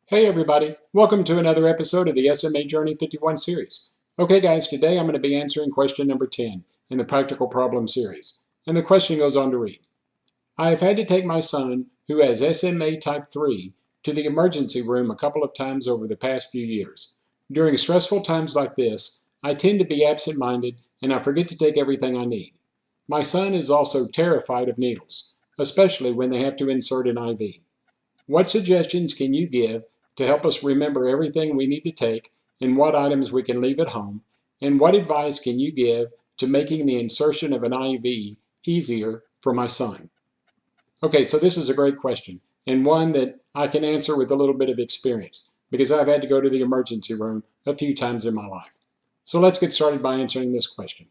Hey everybody, welcome to another episode of the SMA Journey 51 series. Okay guys, today I'm going to be answering question number 10 in the Practical Problem series. And the question goes on to read, I have had to take my son, who has SMA type 3, to the emergency room a couple of times over the past few years. During stressful times like this, I tend to be absent-minded and I forget to take everything I need. My son is also terrified of needles, especially when they have to insert an IV. What suggestions can you give to help us remember everything we need to take and what items we can leave at home? And what advice can you give to making the insertion of an IV easier for my son? Okay, so this is a great question and one that I can answer with a little bit of experience because I've had to go to the emergency room a few times in my life. So let's get started by answering this question.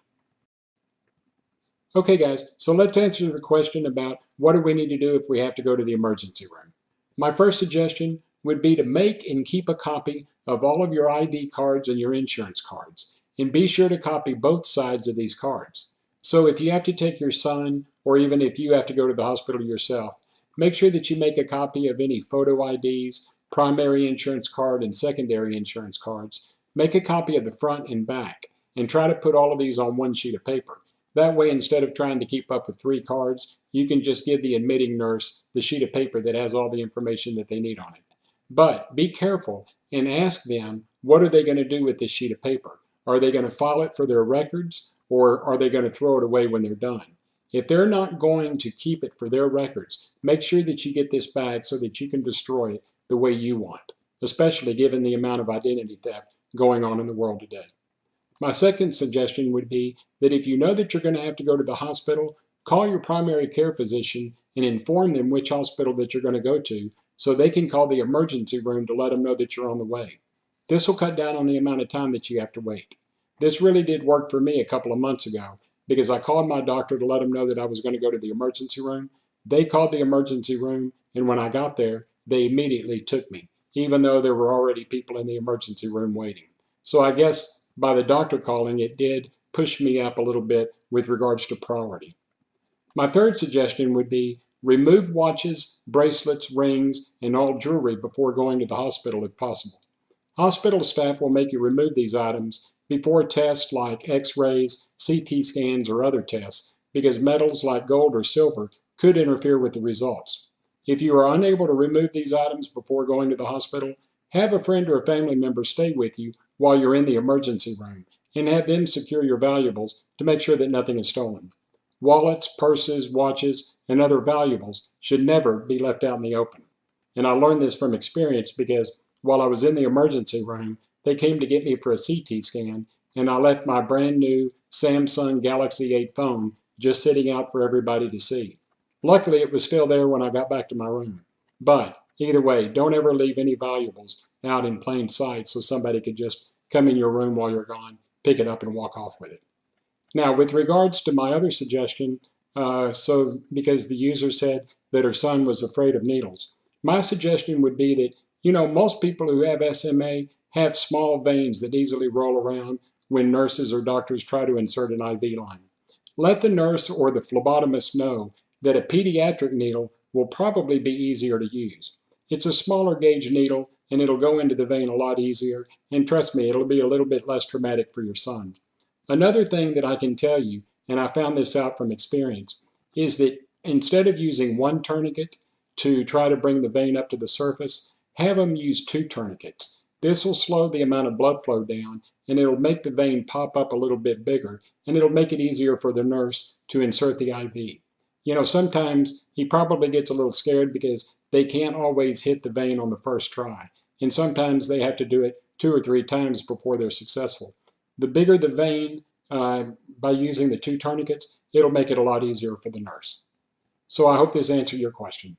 Okay guys, so let's answer the question about what do we need to do if we have to go to the emergency room. My first suggestion would be to make and keep a copy of all of your ID cards and your insurance cards. And be sure to copy both sides of these cards. So if you have to take your son, or even if you have to go to the hospital yourself, make sure that you make a copy of any photo IDs, primary insurance card, and secondary insurance cards. Make a copy of the front and back, and try to put all of these on one sheet of paper. That way, instead of trying to keep up with 3 cards, you can just give the admitting nurse the sheet of paper that has all the information that they need on it. But be careful and ask them, what are they going to do with this sheet of paper? Are they going to file it for their records, or are they going to throw it away when they're done? If they're not going to keep it for their records, make sure that you get this back so that you can destroy it the way you want, especially given the amount of identity theft going on in the world today. My second suggestion would be that if you know that you're going to have to go to the hospital, call your primary care physician and inform them which hospital that you're going to go to so they can call the emergency room to let them know that you're on the way. This will cut down on the amount of time that you have to wait. This really did work for me a couple of months ago because I called my doctor to let them know that I was going to go to the emergency room. They called the emergency room, and when I got there, they immediately took me, even though there were already people in the emergency room waiting. So I guess by the doctor calling, it did push me up a little bit with regards to priority. My third suggestion would be remove watches, bracelets, rings, and all jewelry before going to the hospital if possible. Hospital staff will make you remove these items before tests like x-rays, CT scans, or other tests because metals like gold or silver could interfere with the results. If you are unable to remove these items before going to the hospital, have a friend or a family member stay with you while you're in the emergency room and have them secure your valuables to make sure that nothing is stolen. Wallets, purses, watches, and other valuables should never be left out in the open. And I learned this from experience because while I was in the emergency room, they came to get me for a CT scan, and I left my brand new Samsung Galaxy 8 phone just sitting out for everybody to see. Luckily, it was still there when I got back to my room. But either way, don't ever leave any valuables out in plain sight so somebody could just come in your room while you're gone, pick it up, and walk off with it. Now, with regards to my other suggestion, because the user said that her son was afraid of needles, my suggestion would be that, most people who have SMA have small veins that easily roll around when nurses or doctors try to insert an IV line. Let the nurse or the phlebotomist know that a pediatric needle will probably be easier to use. It's a smaller gauge needle and it'll go into the vein a lot easier, and trust me, it'll be a little bit less traumatic for your son. Another thing that I can tell you, and I found this out from experience, is that instead of using one tourniquet to try to bring the vein up to the surface, have them use 2 tourniquets. This will slow the amount of blood flow down, and it'll make the vein pop up a little bit bigger, and it'll make it easier for the nurse to insert the IV. Sometimes he probably gets a little scared because they can't always hit the vein on the first try, and sometimes they have to do it 2 or 3 times before they're successful. The bigger the vein, by using the 2 tourniquets, it'll make it a lot easier for the nurse. So I hope this answered your question.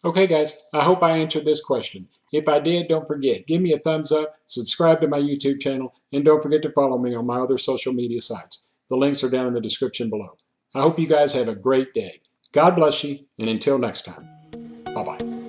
Okay guys, I hope I answered this question. If I did, don't forget, give me a thumbs up, subscribe to my YouTube channel, and don't forget to follow me on my other social media sites. The links are down in the description below. I hope you guys have a great day. God bless you, and until next time, bye-bye.